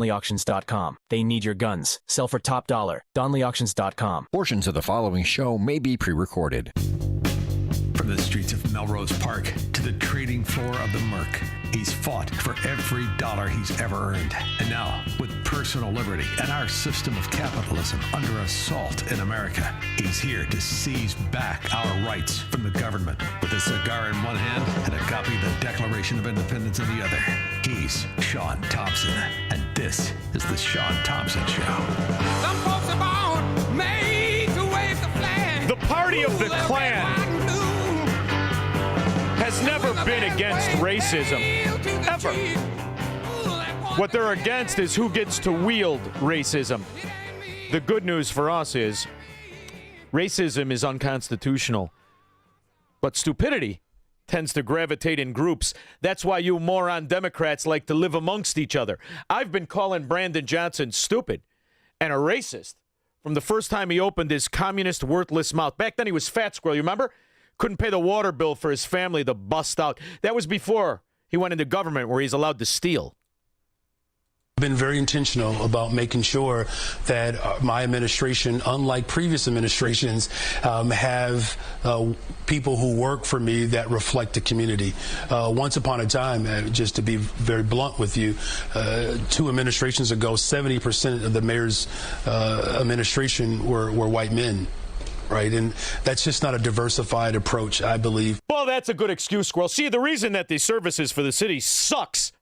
DonleyAuctions.com. They need your guns. Sell for top dollar. DonleyAuctions.com. Portions of the following show may be pre-recorded. From the streets of Melrose Park to the trading floor of the Merc, he's fought for every dollar he's ever earned. And now, with personal liberty and our system of capitalism under assault in America, he's here to seize back our rights from the government. With a cigar in one hand and a copy of the Declaration of Independence in the other, he's Shaun Thompson. And this is the Shaun Thompson Show. Some folks are born made to wave the flag. The party of the Klan has never been against racism, ever. What they're against is who gets to wield racism. The good news for us is racism is unconstitutional, but stupidity tends to gravitate in groups. That's why you moron Democrats like to live amongst each other. I've been calling Brandon Johnson stupid and a racist from the first time he opened his communist, worthless mouth. Back then he was Fat Squirrel, you remember? Couldn't pay the water bill for his family to bust out. That was before he went into government where he's allowed to steal. Been very intentional about making sure that my administration, unlike previous administrations, have people who work for me that reflect the community. Once upon a time, just to be very blunt with you, 2 administrations ago, 70% of the mayor's administration were white men. Right, and that's just not a diversified approach, I believe. Well, that's a good excuse, Squirrel. See, the reason that the services for the city sucks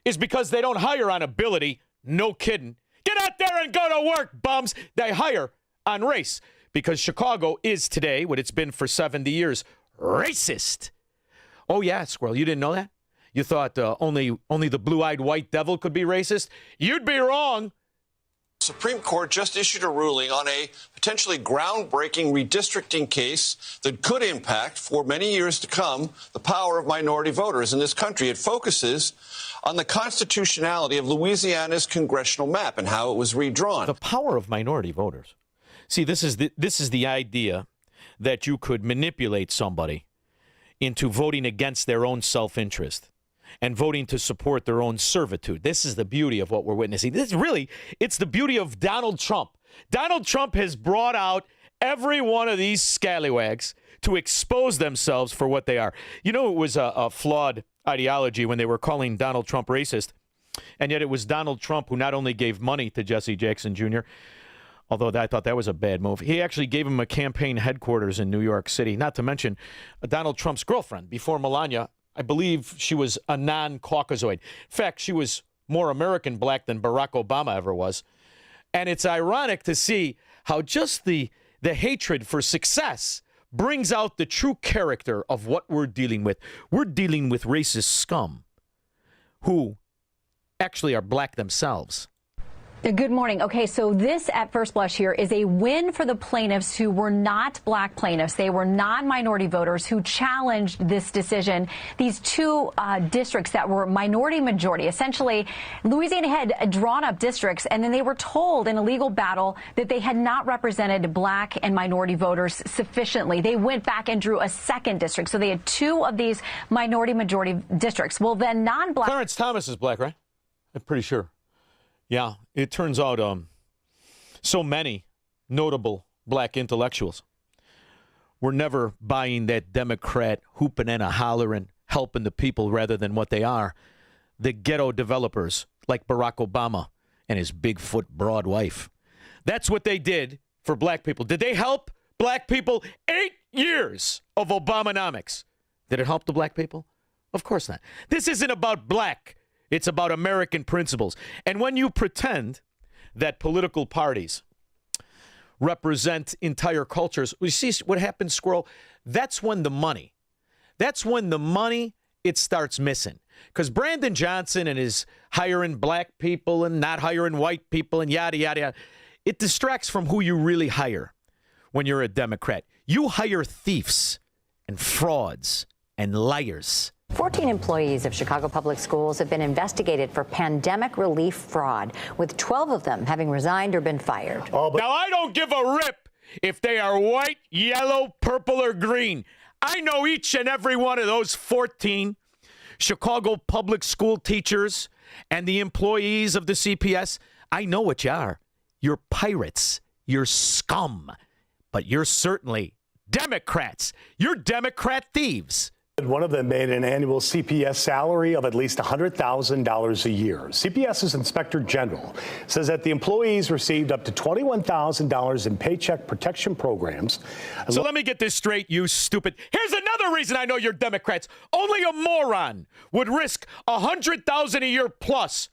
is because they don't hire on ability. No kidding. Get out there and go to work, bums. They hire on race because Chicago is today, what it's been for 70 years, racist. Oh, yeah, Squirrel, you didn't know that? You thought only the blue-eyed white devil could be racist? You'd be wrong. The Supreme Court just issued a ruling on a potentially groundbreaking redistricting case that could impact, for many years to come, the power of minority voters in this country. It focuses on the constitutionality of Louisiana's congressional map and how it was redrawn. The power of minority voters. See, this is the idea that you could manipulate somebody into voting against their own self-interest and voting to support their own servitude. This is the beauty of what we're witnessing. It's the beauty of Donald Trump. Donald Trump has brought out every one of these scallywags to expose themselves for what they are. You know, it was a flawed ideology when they were calling Donald Trump racist, and yet it was Donald Trump who not only gave money to Jesse Jackson Jr., although I thought that was a bad move. He actually gave him a campaign headquarters in New York City, not to mention Donald Trump's girlfriend before Melania. I believe she was a non-Caucasoid. In fact, she was more American black than Barack Obama ever was. And it's ironic to see how just the hatred for success brings out the true character of what we're dealing with. We're dealing with racist scum who actually are black themselves. Good morning. Okay, so this at first blush here is a win for the plaintiffs who were not black plaintiffs. They were non-minority voters who challenged this decision. These 2 districts that were minority majority. Essentially, Louisiana had drawn up districts and then they were told in a legal battle that they had not represented black and minority voters sufficiently. They went back and drew a second district. So they had 2 of these minority majority districts. Well, then non-black. Clarence Thomas is black, right? I'm pretty sure. Yeah, it turns out so many notable black intellectuals were never buying that Democrat hooping and a hollering, helping the people rather than what they are. The ghetto developers like Barack Obama and his Bigfoot broad wife. That's what they did for black people. Did they help black people? 8 years of Obamonomics. Did it help the black people? Of course not. This isn't about black. It's about American principles. And when you pretend that political parties represent entire cultures, you see what happens, Squirrel? That's when the money, it starts missing. Because Brandon Johnson and his hiring black people and not hiring white people and yada, yada, yada, it distracts from who you really hire when you're a Democrat. You hire thieves and frauds and liars. 14 employees of Chicago Public Schools have been investigated for pandemic relief fraud, with 12 of them having resigned or been fired. Now, I don't give a rip if they are white, yellow, purple, or green. I know each and every one of those 14 Chicago public school teachers and the employees of the CPS, I know what you are. You're pirates. You're scum. But you're certainly Democrats. You're Democrat thieves. One of them made an annual CPS salary of at least $100,000 a year. CPS's Inspector General says that the employees received up to $21,000 in paycheck protection programs. So let me get this straight, you stupid. Here's another reason I know you're Democrats. Only a moron would risk $100,000 a year plus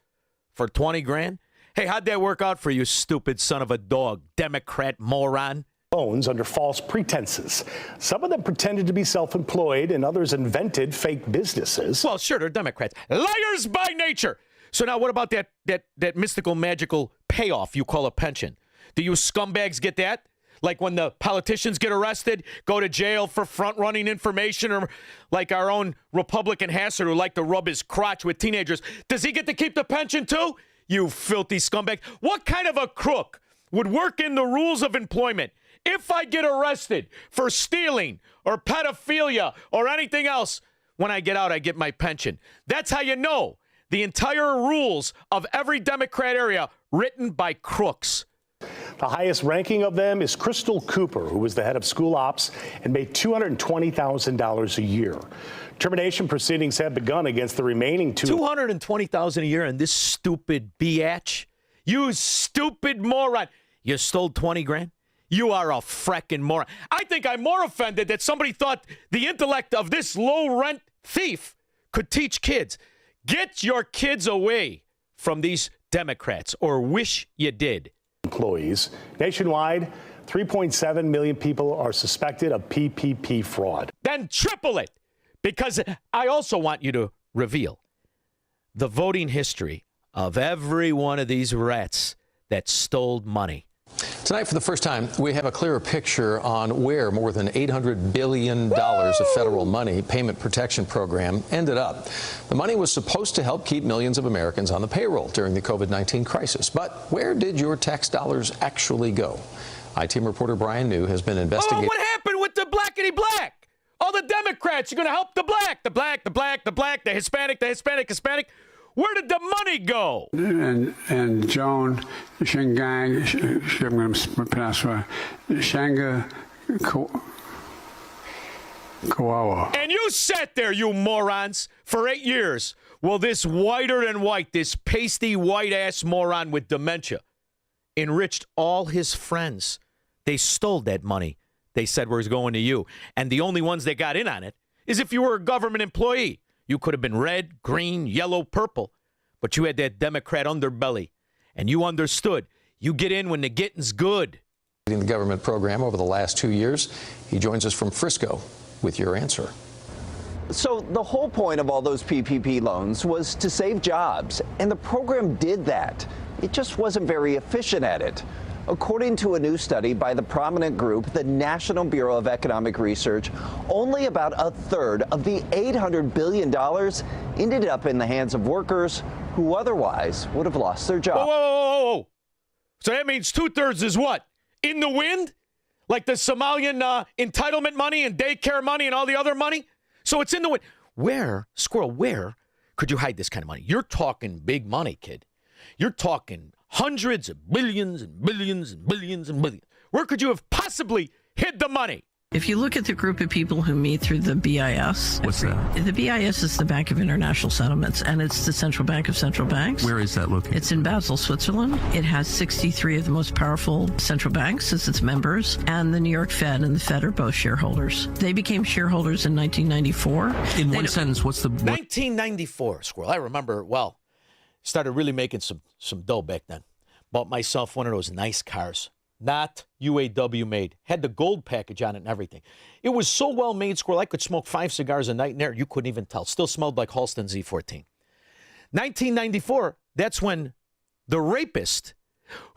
for 20 grand. Hey, how'd that work out for you, stupid son of a dog, Democrat moron? Loans under false pretenses. Some of them pretended to be self-employed and others invented fake businesses. Well, sure, they're Democrats. Liars by nature. So now what about that mystical, magical payoff you call a pension? Do you scumbags get that? Like when the politicians get arrested, go to jail for front-running information, or like our own Republican Hassett who like to rub his crotch with teenagers. Does he get to keep the pension too? You filthy scumbag. What kind of a crook would work in the rules of employment? If I get arrested for stealing or pedophilia or anything else, when I get out, I get my pension. That's how you know the entire rules of every Democrat area written by crooks. The highest ranking of them is Crystal Cooper, who was the head of school ops and made $220,000 a year. Termination proceedings have begun against the remaining two. $220,000 a year, and this stupid biatch, you stupid moron, you stole 20 grand? You are a frickin' moron. I think I'm more offended that somebody thought the intellect of this low-rent thief could teach kids. Get your kids away from these Democrats, or wish you did. Employees. Nationwide, 3.7 million people are suspected of PPP fraud. Then triple it, because I also want you to reveal the voting history of every one of these rats that stole money. Tonight, for the first time, we have a clearer picture on where more than $800 billion of federal money, payment protection program, ended up. The money was supposed to help keep millions of Americans on the payroll during the COVID-19 crisis. But where did your tax dollars actually go? I-Team reporter Brian New has been investigating. Oh, what happened with the blackity black? All the Democrats are going to help the black, the black, the black, the black, the Hispanic, the Hispanic, Hispanic. Where did the money go? And Joan, Shingang, I'm going to pronounce it, Shanga Kawawa. And you sat there, you morons, for 8 years. Well, this whiter than white, this pasty white-ass moron with dementia, enriched all his friends. They stole that money. They said was going to you. And the only ones that got in on it is if you were a government employee. You could have been red, green, yellow, purple, but you had that Democrat underbelly, and you understood. You get in when the getting's good. The government program over the last 2 years. He joins us from Frisco with your answer. So the whole point of all those PPP loans was to save jobs, and the program did that. It just wasn't very efficient at it. According to a new study by the prominent group, the National Bureau of Economic Research, only about a third of the $800 billion ended up in the hands of workers who otherwise would have lost their job. Whoa. So that means 2/3 is what? In the wind? Like the Somalian entitlement money and daycare money and all the other money? So it's in the wind. Where, Squirrel, where could you hide this kind of money? You're talking big money, kid. You're talking hundreds of billions and billions and billions and billions. Where could you have possibly hid the money? If you look at the group of people who meet through the BIS. What's that? The BIS is the Bank of International Settlements, and it's the central bank of central banks. Where is that located? It's in Basel, Switzerland. It has 63 of the most powerful central banks as its members, and the New York Fed and the Fed are both shareholders. They became shareholders in 1994. In one sentence, what's the... 1994, Squirrel. I remember, well, started really making some dough back then. Bought myself one of those nice cars. Not UAW made. Had the gold package on it and everything. It was so well made, Squirrel, I could smoke 5 cigars a night in there. You couldn't even tell. Still smelled like Halston Z14. 1994, that's when the rapist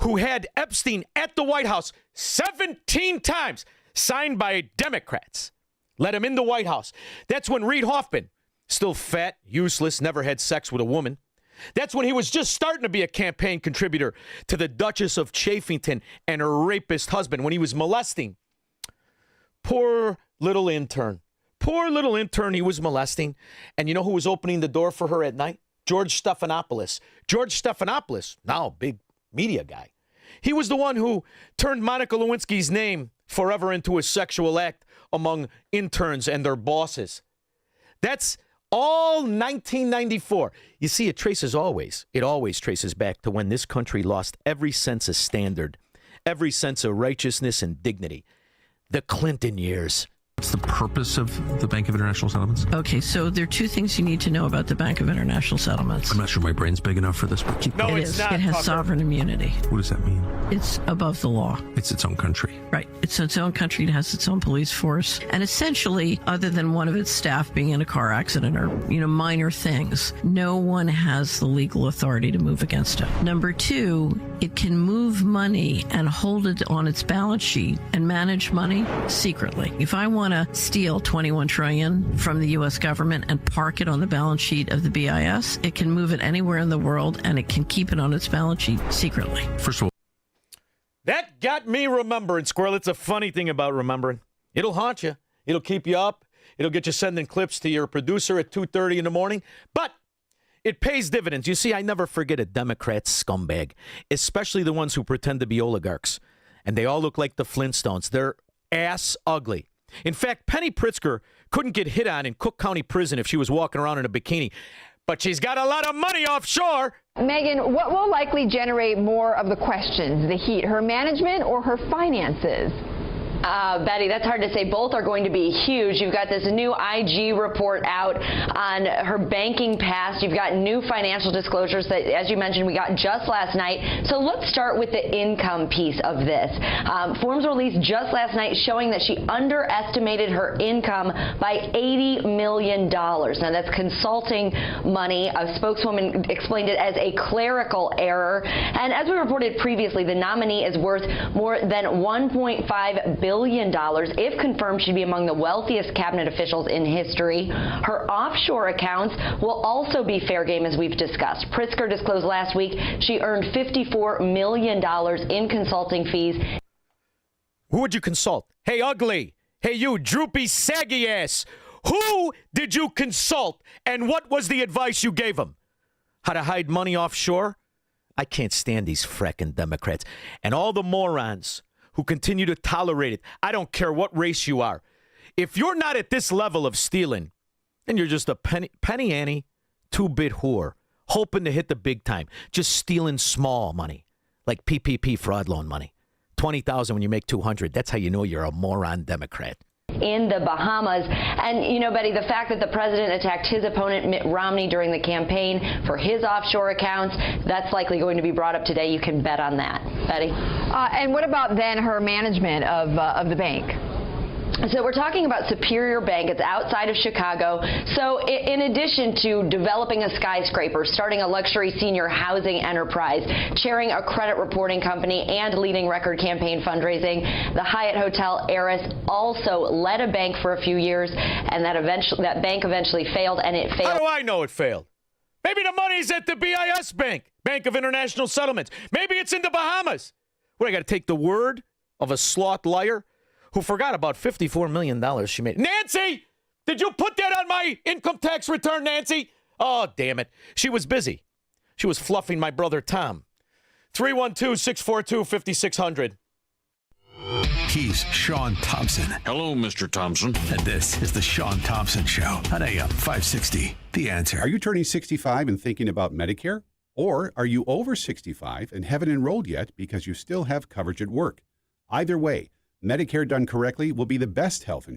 who had Epstein at the White House 17 times, signed by Democrats, let him in the White House. That's when Reid Hoffman, still fat, useless, never had sex with a woman. That's when he was just starting to be a campaign contributor to the Duchess of Chafington and her rapist husband when he was molesting. Poor little intern. Poor little intern he was molesting. And you know who was opening the door for her at night? George Stephanopoulos. George Stephanopoulos, now a big media guy. He was the one who turned Monica Lewinsky's name forever into a sexual act among interns and their bosses. That's all 1994. You see, it always traces back to when this country lost every sense of standard, every sense of righteousness and dignity. The Clinton years. What's the purpose of the Bank of International Settlements? Okay, so there are two things you need to know about the Bank of International Settlements. I'm not sure my brain's big enough for this, but keep going. It is. It has sovereign immunity. What does that mean? It's above the law. It's its own country. Right. It's its own country. It has its own police force. And essentially, other than one of its staff being in a car accident or, minor things, no one has the legal authority to move against it. Number two, it can move money and hold it on its balance sheet and manage money secretly. If I want to steal $21 trillion from the U.S. government and park it on the balance sheet of the BIS, it can move it anywhere in the world and it can keep it on its balance sheet secretly. First of all, that got me remembering, Squirrel. It's a funny thing about remembering. It'll haunt you. It'll keep you up. It'll get you sending clips to your producer at 2:30 in the morning. But it pays dividends. You see, I never forget a Democrat scumbag, especially the ones who pretend to be oligarchs. And they all look like the Flintstones. They're ass ugly. In fact, Penny Pritzker couldn't get hit on in Cook County Prison if she was walking around in a bikini. But she's got a lot of money offshore. Megan, what will likely generate more of the questions, the heat, her management or her finances? Betty, that's hard to say. Both are going to be huge. You've got this new IG report out on her banking past. You've got new financial disclosures that, as you mentioned, we got just last night. So let's start with the income piece of this. Forms released just last night showing that she underestimated her income by $80 million. Now, that's consulting money. A spokeswoman explained it as a clerical error. And as we reported previously, the nominee is worth more than $1.5 billion. If confirmed, she'd be among the wealthiest cabinet officials in history. Her offshore accounts will also be fair game, as we've discussed. Pritzker disclosed last week she earned $54 million in consulting fees. Who would you consult? Hey, ugly. Hey, you droopy, saggy ass. Who did you consult, and what was the advice you gave him? How to hide money offshore? I can't stand these fracking Democrats and all the morons who continue to tolerate it. I don't care what race you are. If you're not at this level of stealing, then you're just a penny ante, two-bit whore, hoping to hit the big time, just stealing small money, like PPP fraud loan money. $20,000 when you make $200. That's how you know you're a moron Democrat. In the Bahamas. And, Betty, the fact that the president attacked his opponent, Mitt Romney, during the campaign for his offshore accounts, that's likely going to be brought up today. You can bet on that. Betty? And what about then her management of the bank? So we're talking about Superior Bank. It's outside of Chicago. So in addition to developing a skyscraper, starting a luxury senior housing enterprise, chairing a credit reporting company, and leading record campaign fundraising, the Hyatt Hotel heiress also led a bank for a few years, and that bank eventually failed, and it failed. How do I know it failed? Maybe the money's at the BIS Bank, Bank of International Settlements. Maybe it's in the Bahamas. What, I got to take the word of a sloth liar who forgot about $54 million she made? Nancy! Did you put that on my income tax return, Nancy? Oh, damn it. She was busy. She was fluffing my brother Tom. 312-642-5600. He's Shaun Thompson. Hello, Mr. Thompson. And this is the Shaun Thompson Show on AM 560. The Answer. Are you turning 65 and thinking about Medicare? Or are you over 65 and haven't enrolled yet because you still have coverage at work? Either way, Medicare done correctly will be the best health insurance.